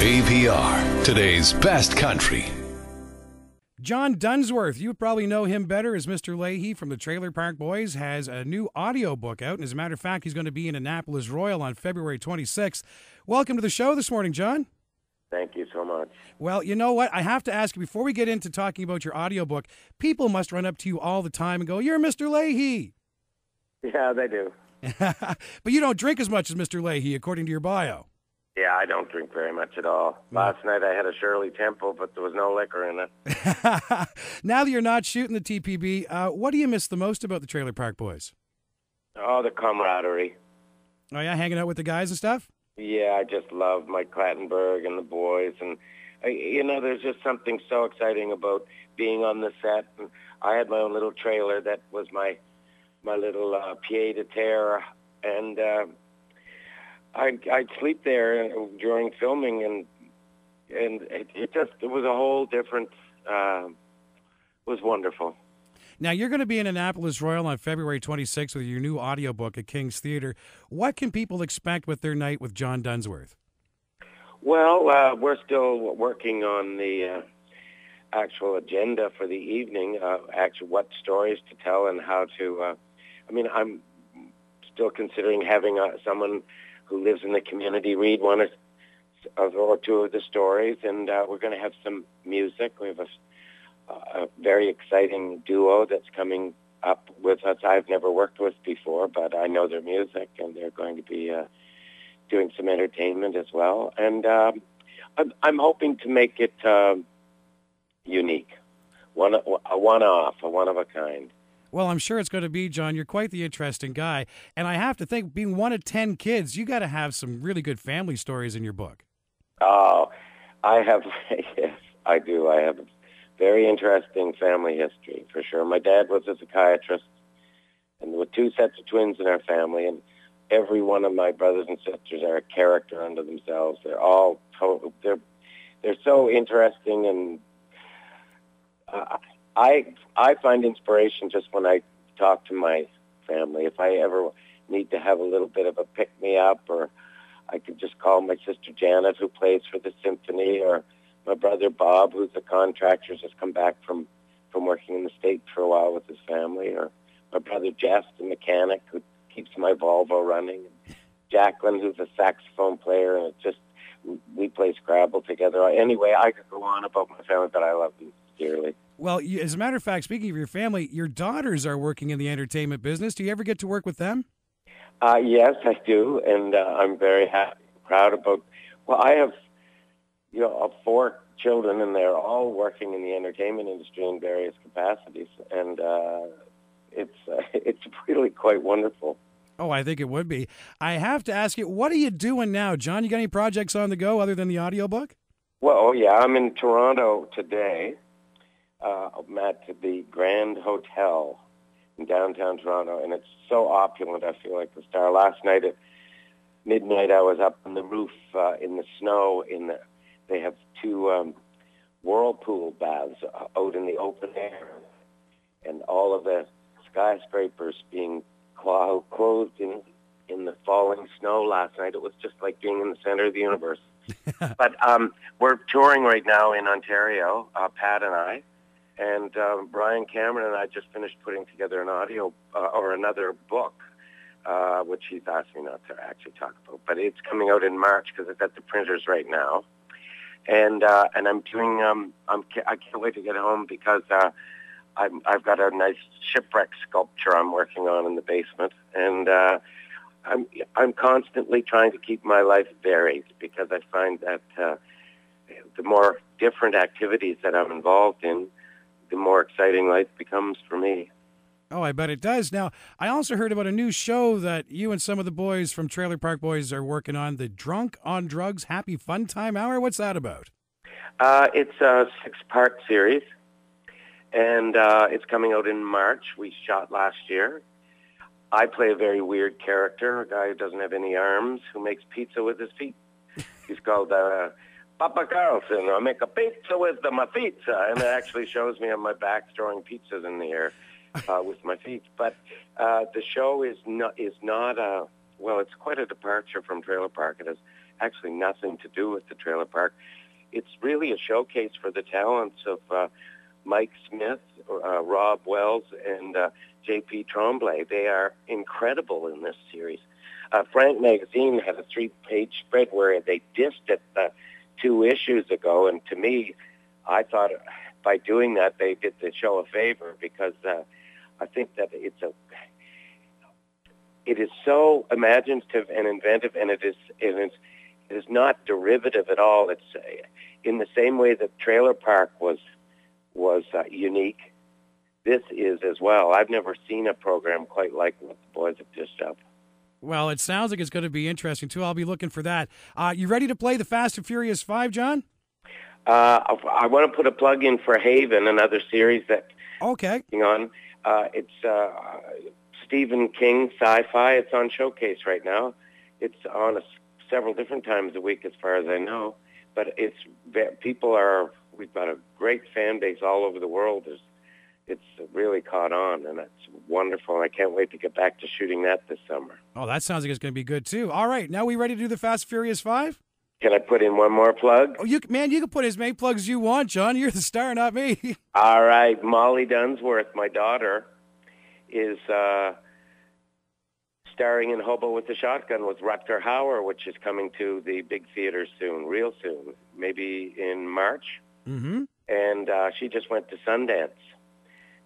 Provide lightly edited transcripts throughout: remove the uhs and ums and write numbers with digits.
AVR, today's best country. John Dunsworth, you probably know him better as Mr. Leahy from the Trailer Park Boys, has a new audiobook out. And as a matter of fact, he's going to be in Annapolis Royal on February 26th. Welcome to the show this morning, John. Thank you so much. Well, you know what? I have to ask you, before we get into talking about your audiobook, people must run up to you all the time and go, "You're Mr. Leahy." Yeah, they do. But you don't drink as much as Mr. Leahy, according to your bio. Yeah, I don't drink very much at all. Last night I had a Shirley Temple, but there was no liquor in it. Now that you're not shooting the TPB, what do you miss the most about the Trailer Park Boys? Oh, the camaraderie. Oh, yeah, hanging out with the guys and stuff? Yeah, I just love Mike Clattenburg and the boys. And, there's just something so exciting about being on the set. And I had my own little trailer that was my little pied-à-terre. And I'd sleep there during filming, and it was a whole different, was wonderful. Now, you're going to be in Annapolis Royal on February 26th with your new audiobook at King's Theatre. What can people expect with their night with John Dunsworth? Well, we're still working on the actual agenda for the evening, what stories to tell and how to, I'm still considering having someone who lives in the community read one or two of the stories, and we're going to have some music. We have a very exciting duo that's coming up with us I've never worked with before, but I know their music, and they're going to be doing some entertainment as well. And I'm hoping to make it unique, a one-off, a one-of-a-kind. Well, I'm sure it's going to be, John. You're quite the interesting guy. And I have to think, being one of 10 kids, you got to have some really good family stories in your book. Oh, I have, yes, I do. I have a very interesting family history, for sure. My dad was a psychiatrist, and there were two sets of twins in our family, and every one of my brothers and sisters are a character unto themselves. They're all they're so interesting, and I find inspiration just when I talk to my family. If I ever need to have a little bit of a pick-me-up, or I could just call my sister Janet, who plays for the symphony, or my brother Bob, who's a contractor, just come back from working in the States for a while with his family, or my brother Jeff, the mechanic, who keeps my Volvo running, and Jacqueline, who's a saxophone player, and we play Scrabble together. Anyway, I could go on about my family, but I love them dearly. Well, as a matter of fact, speaking of your family, your daughters are working in the entertainment business. Do you ever get to work with them? Yes, I do, and I'm very happy, proud about. Well, I have, 4 children, and they're all working in the entertainment industry in various capacities, and it's really quite wonderful. Oh, I think it would be. I have to ask you, what are you doing now, John? You got any projects on the go other than the audiobook? Well, I'm in Toronto today. I'm at the Grand Hotel in downtown Toronto, and it's so opulent. I feel like the star. Last night at midnight, I was up on the roof in the snow. They have 2 whirlpool baths out in the open air, and all of the skyscrapers being clothed in the falling snow last night. It was just like being in the center of the universe. But we're touring right now in Ontario, Pat and I. And Brian Cameron and I just finished putting together an audio or another book, which he's asked me not to actually talk about. But it's coming out in March because it's at the printers right now. And I'm doing. I can't wait to get home because I've got a nice shipwreck sculpture I'm working on in the basement, and I'm constantly trying to keep my life varied because I find that the more different activities that I'm involved in, the more exciting life becomes for me. Oh, I bet it does. Now, I also heard about a new show that you and some of the boys from Trailer Park Boys are working on, the Drunk on Drugs Happy Fun Time Hour. What's that about? It's a 6-part series, and it's coming out in March. We shot last year. I play a very weird character, a guy who doesn't have any arms, who makes pizza with his feet. He's called Papa Carlson. I make a pizza with my feet, and it actually shows me on my back throwing pizzas in the air with my feet. But the show is not well, it's quite a departure from Trailer Park. It has actually nothing to do with the Trailer Park. It's really a showcase for the talents of Mike Smith, Rob Wells, and J.P. Tremblay. They are incredible in this series. Frank Magazine had a 3-page spread where they dissed it 2 issues ago, and to me, I thought by doing that they did the show a favor, because I think that it is so imaginative and inventive, and it is not derivative at all. It's in the same way that Trailer Park was unique. This is as well. I've never seen a program quite like what the boys have dished up. Well, it sounds like it's going to be interesting, too. I'll be looking for that. You ready to play the Fast and Furious 5, John? I want to put a plug in for Haven, another series that on. It's Stephen King sci-fi. It's on Showcase right now. It's on several different times a week, as far as I know. But we've got a great fan base all over the world. It's really caught on, and it's wonderful. I can't wait to get back to shooting that this summer. Oh, that sounds like it's going to be good, too. All right, now we ready to do the Fast and Furious 5? Can I put in one more plug? Oh, you can put as many plugs as you want, John. You're the star, not me. All right. Molly Dunsworth, my daughter, is starring in Hobo with the Shotgun with Rutger Hauer, which is coming to the big theater soon, real soon, maybe in March. Mm-hmm. And she just went to Sundance,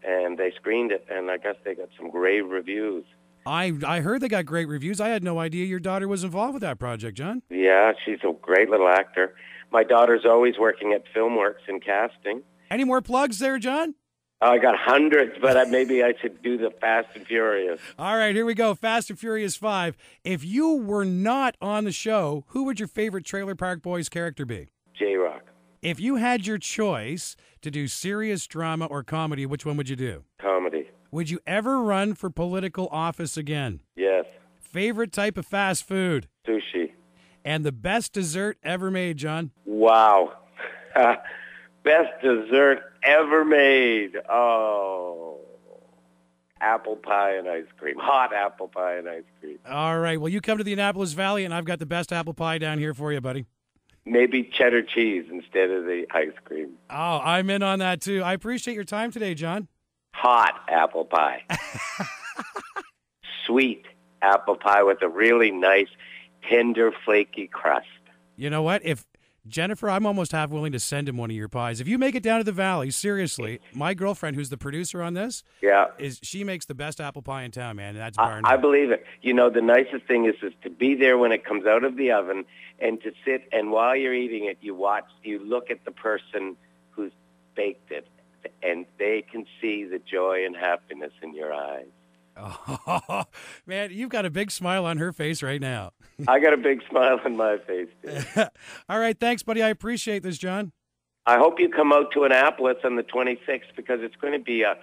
and they screened it, and I guess they got some great reviews. I heard they got great reviews. I had no idea your daughter was involved with that project, John. Yeah, she's a great little actor. My daughter's always working at FilmWorks in casting. Any more plugs there, John? I got hundreds, but maybe I should do the Fast and Furious. All right, here we go. Fast and Furious 5. If you were not on the show, who would your favorite Trailer Park Boys character be? J-Rock. If you had your choice to do serious drama or comedy, which one would you do? Comedy. Would you ever run for political office again? Yes. Favorite type of fast food? Sushi. And the best dessert ever made, John? Wow. Best dessert ever made. Oh. Apple pie and ice cream. Hot apple pie and ice cream. All right. Well, you come to the Annapolis Valley, and I've got the best apple pie down here for you, buddy. Maybe cheddar cheese instead of the ice cream. Oh, I'm in on that, too. I appreciate your time today, John. Hot apple pie. Sweet apple pie with a really nice, tender, flaky crust. You know what? Jennifer, I'm almost half willing to send him one of your pies. If you make it down to the valley, seriously, my girlfriend, who's the producer on this, she makes the best apple pie in town, man. And that's bar none. I believe it. You know, the nicest thing is to be there when it comes out of the oven, and to sit, and while you're eating it, you look at the person who's baked it, and they can see the joy and happiness in your eyes. Oh, man, you've got a big smile on her face right now. I got a big smile on my face, too. All right, thanks, buddy. I appreciate this, John. I hope you come out to Annapolis on the 26th, because it's going to be a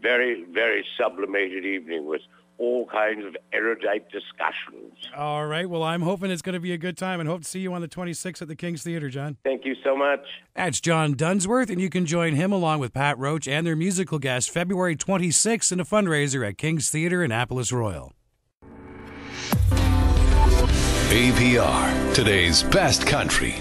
very, very sublimated evening with all kinds of erudite discussions. All right. Well, I'm hoping it's going to be a good time, and hope to see you on the 26th at the King's Theatre, John. Thank you so much. That's John Dunsworth, and you can join him along with Pat Roach and their musical guest February 26th in a fundraiser at King's Theatre, Annapolis Royal. AVR, today's best country.